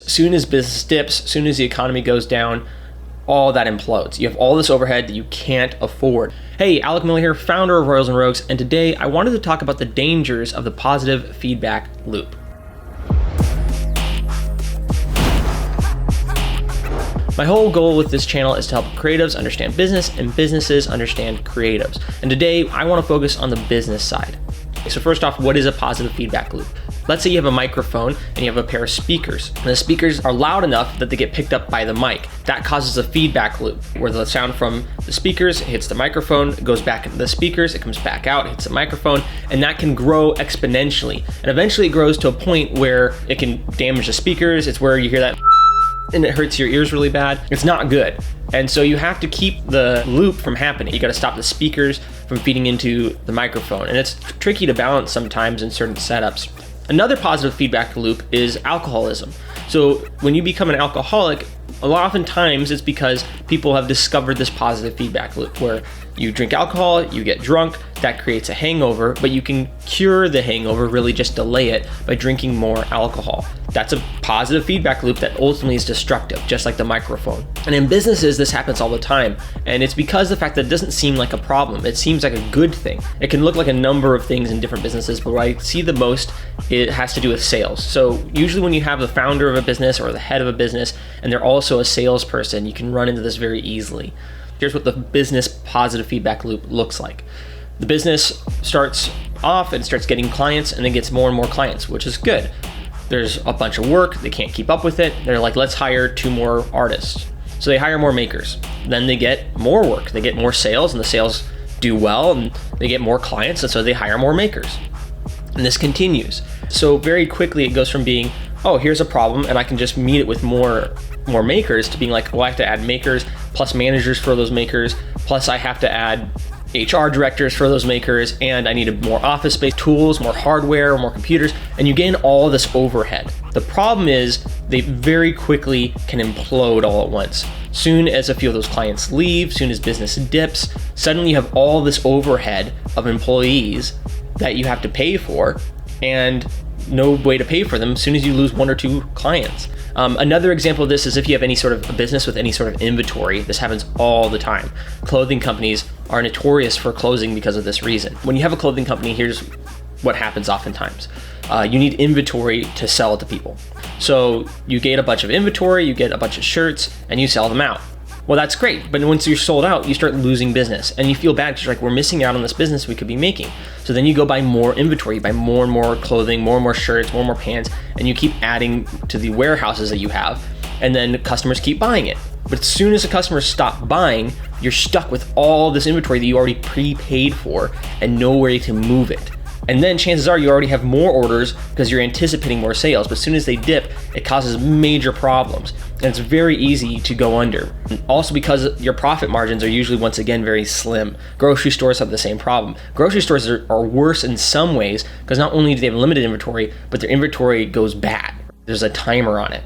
Soon as business dips, soon as the economy goes down, all that implodes. You have all this overhead that you can't afford. Hey, Alec Miller here, founder of Royals and Rogues, and today I wanted to talk about the dangers of the positive feedback loop. My whole goal with this channel is to help creatives understand business and businesses understand creatives. And today I want to focus on the business side. So first off, what is a positive feedback loop? Let's say you have a microphone and you have a pair of speakers. And the speakers are loud enough that they get picked up by the mic. That causes a feedback loop where the sound from the speakers hits the microphone, it goes back into the speakers, it comes back out, hits the microphone, and that can grow exponentially. And eventually it grows to a point where it can damage the speakers. It's where you hear that and it hurts your ears really bad. It's not good. And so you have to keep the loop from happening. You got to stop the speakers from feeding into the microphone. And it's tricky to balance sometimes in certain setups. Another positive feedback loop is alcoholism. So when you become an alcoholic, oftentimes it's because people have discovered this positive feedback loop where you drink alcohol, you get drunk, that creates a hangover, but you can cure the hangover, really just delay it by drinking more alcohol. That's a positive feedback loop that ultimately is destructive, just like the microphone. And in businesses, this happens all the time. And it's because of the fact that it doesn't seem like a problem. It seems like a good thing. It can look like a number of things in different businesses, but what I see the most, it has to do with sales. So usually when you have the founder of a business or the head of a business, and they're also a salesperson, you can run into this very easily. Here's what the business positive feedback loop looks like. The business starts off and starts getting clients and then gets more and more clients, which is good. There's a bunch of work, they can't keep up with it. They're like, let's hire 2 more artists. So they hire more makers. Then they get more work, they get more sales, and the sales do well, and they get more clients, and so they hire more makers. And this continues. So very quickly it goes from being, oh, here's a problem, and I can just meet it with more makers, to being like, well, I have to add makers, plus managers for those makers, plus I have to add HR directors for those makers, and I need more office space, tools, more hardware, more computers, and you gain all this overhead. The problem is they very quickly can implode all at once. Soon as a few of those clients leave, soon as business dips, suddenly you have all this overhead of employees that you have to pay for, and no way to pay for them as soon as you lose 1 or 2 clients. Another example of this is if you have any sort of a business with any sort of inventory. This happens all the time. Clothing companies are notorious for closing because of this reason. When you have a clothing company, here's what happens oftentimes. You need inventory to sell to people. So you get a bunch of inventory, you get a bunch of shirts, and you sell them out. Well, that's great, but once you're sold out, you start losing business, and you feel bad because you're like, we're missing out on this business we could be making. So then you go buy more inventory, you buy more and more clothing, more and more shirts, more and more pants, and you keep adding to the warehouses that you have, and then customers keep buying it. But as soon as the customers stop buying, you're stuck with all this inventory that you already prepaid for and no way to move it. And then chances are you already have more orders because you're anticipating more sales. But as soon as they dip, it causes major problems. And it's very easy to go under. And also because your profit margins are usually, once again, very slim. Grocery stores have the same problem. Grocery stores are worse in some ways because not only do they have limited inventory, but their inventory goes bad. There's a timer on it.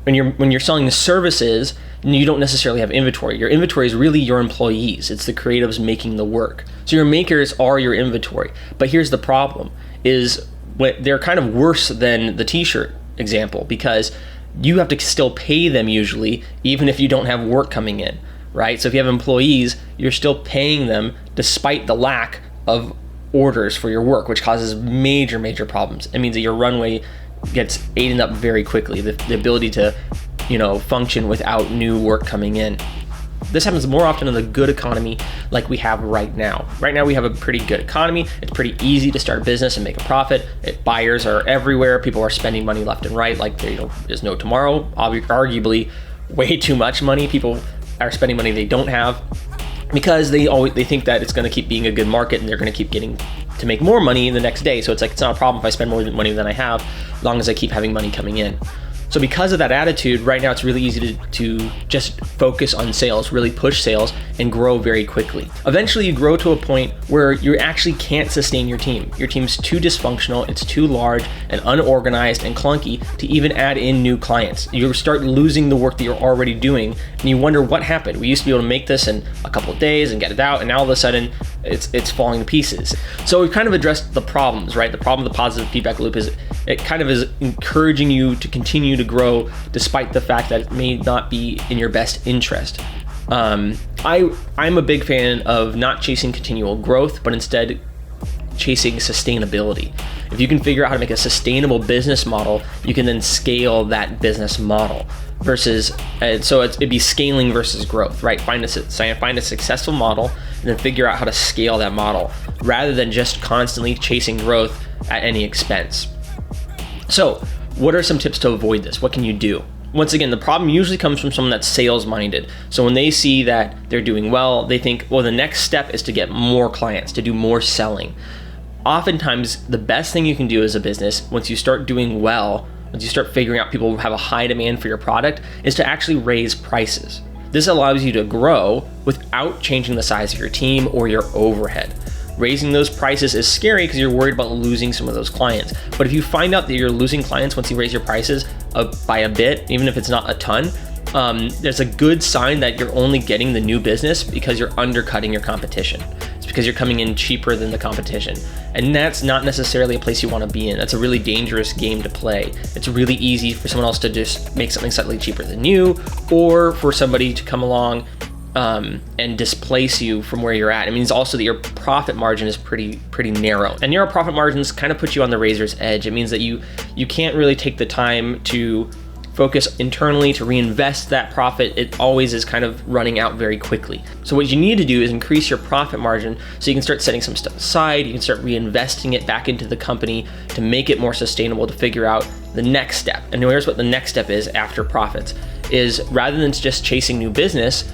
When you're selling the services, you don't necessarily have inventory. Your inventory is really your employees. It's the creatives making the work. So your makers are your inventory. But here's the problem, is they're kind of worse than the t-shirt example because you have to still pay them usually, even if you don't have work coming in, right? So if you have employees, you're still paying them despite the lack of orders for your work, which causes major, major problems. It means that your runway gets eaten up very quickly, the ability to function without new work coming in. This happens more often in the good economy like we have right now. Right now we have a pretty good economy. It's pretty easy to start a business and make a profit. Buyers are everywhere. People are spending money left and right like there's no tomorrow. Arguably way too much money. People are spending money they don't have because they think that it's going to keep being a good market and they're going to keep getting to make more money the next day. So it's like, it's not a problem if I spend more money than I have, as long as I keep having money coming in. So because of that attitude, right now it's really easy to just focus on sales, really push sales and grow very quickly. Eventually you grow to a point where you actually can't sustain your team. Your team's too dysfunctional, it's too large and unorganized and clunky to even add in new clients. You start losing the work that you're already doing and you wonder what happened. We used to be able to make this in a couple of days and get it out, and now all of a sudden it's falling to pieces. So we've kind of addressed the problems, right? The problem of the positive feedback loop is It kind of is encouraging you to continue to grow despite the fact that it may not be in your best interest. I'm a big fan of not chasing continual growth, but instead chasing sustainability. If you can figure out how to make a sustainable business model, you can then scale that business model versus, it'd be scaling versus growth, right? Find a successful model and then figure out how to scale that model rather than just constantly chasing growth at any expense. So what are some tips to avoid this? What can you do? Once again, the problem usually comes from someone that's sales minded. So when they see that they're doing well, they think, well, the next step is to get more clients, to do more selling. Oftentimes, the best thing you can do as a business, once you start doing well, once you start figuring out people have a high demand for your product, is to actually raise prices. This allows you to grow without changing the size of your team or your overhead. Raising those prices is scary because you're worried about losing some of those clients. But if you find out that you're losing clients once you raise your prices by a bit, even if it's not a ton, there's a good sign that you're only getting the new business because you're undercutting your competition. It's because you're coming in cheaper than the competition. And that's not necessarily a place you want to be in. That's a really dangerous game to play. It's really easy for someone else to just make something slightly cheaper than you, or for somebody to come along and displace you from where you're at. It means also that your profit margin is pretty narrow. And narrow profit margins kind of put you on the razor's edge. It means that you can't really take the time to focus internally to reinvest that profit. It always is kind of running out very quickly. So what you need to do is increase your profit margin so you can start setting some stuff aside. You can start reinvesting it back into the company to make it more sustainable, to figure out the next step. And here's what the next step is after profits, is rather than just chasing new business,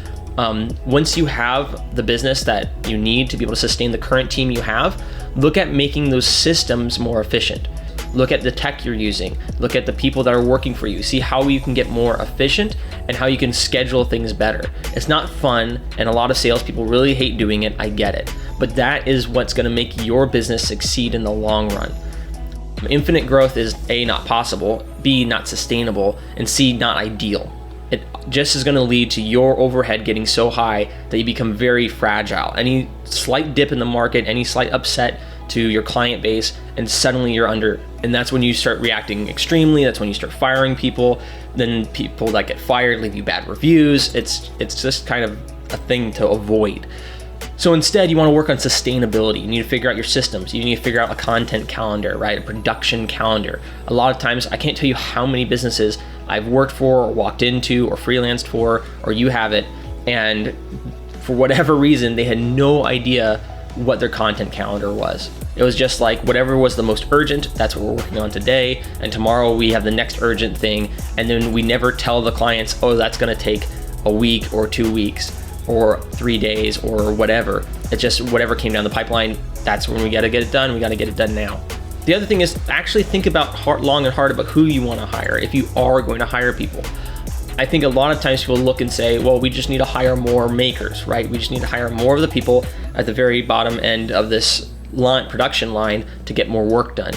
once you have the business that you need to be able to sustain the current team you have, look at making those systems more efficient. Look at the tech you're using. Look at the people that are working for you. See how you can get more efficient and how you can schedule things better. It's not fun, and a lot of salespeople really hate doing it. I get it. But that is what's going to make your business succeed in the long run. Infinite growth is A, not possible, B, not sustainable, and C, not ideal. It just is going to lead to your overhead getting so high that you become very fragile. Any slight dip in the market, any slight upset to your client base, and suddenly you're under. And that's when you start reacting extremely. That's when you start firing people. Then people that get fired leave you bad reviews. It's just kind of a thing to avoid. So instead, you want to work on sustainability. You need to figure out your systems. You need to figure out a content calendar, right? A production calendar. A lot of times, I can't tell you how many businesses I've worked for or walked into or freelanced for, or you have it, and for whatever reason, they had no idea what their content calendar was. It was just like whatever was the most urgent, that's what we're working on today, and tomorrow we have the next urgent thing, and then we never tell the clients, oh, that's gonna take a week or 2 weeks or 3 days or whatever. It's just whatever came down the pipeline, that's when we gotta get it done, we gotta get it done now. The other thing is actually think about long and hard about who you wanna hire if you are going to hire people. I think a lot of times people look and say, well, we just need to hire more makers, right? We just need to hire more of the people at the very bottom end of this production line to get more work done.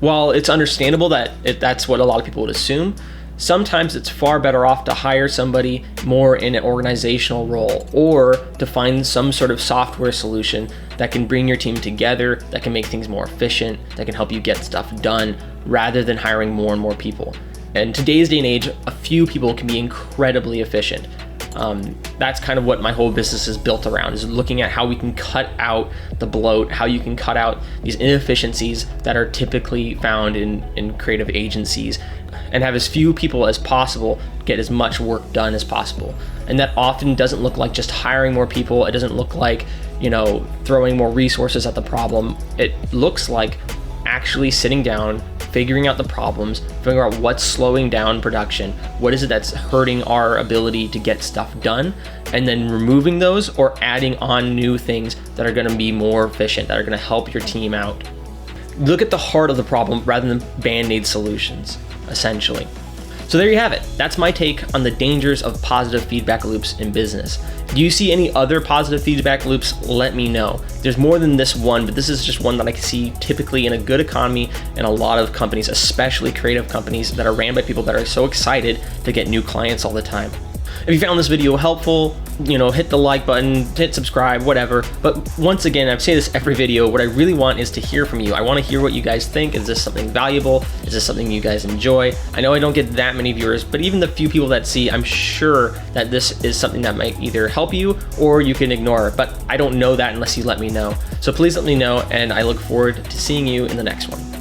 While it's understandable that that's what a lot of people would assume, sometimes it's far better off to hire somebody more in an organizational role, or to find some sort of software solution that can bring your team together, that can make things more efficient, that can help you get stuff done, rather than hiring more and more people. In today's day and age, a few people can be incredibly efficient. That's kind of what my whole business is built around, is looking at how we can cut out the bloat, how you can cut out these inefficiencies that are typically found in creative agencies, and have as few people as possible get as much work done as possible. And that often doesn't look like just hiring more people. It doesn't look like, throwing more resources at the problem. It looks like actually sitting down, figuring out the problems, figuring out what's slowing down production, what is it that's hurting our ability to get stuff done, and then removing those or adding on new things that are going to be more efficient, that are going to help your team out. Look at the heart of the problem rather than band-aid solutions, essentially. So there you have it. That's my take on the dangers of positive feedback loops in business. Do you see any other positive feedback loops? Let me know. There's more than this one, but this is just one that I see typically in a good economy and a lot of companies, especially creative companies that are ran by people that are so excited to get new clients all the time. If you found this video helpful, hit the like button, hit subscribe, whatever. But once again, I say this every video, what I really want is to hear from you. I want to hear what you guys think. Is this something valuable? Is this something you guys enjoy? I know I don't get that many viewers, but even the few people that see, I'm sure that this is something that might either help you or you can ignore, but I don't know that unless you let me know. So please let me know, and I look forward to seeing you in the next one.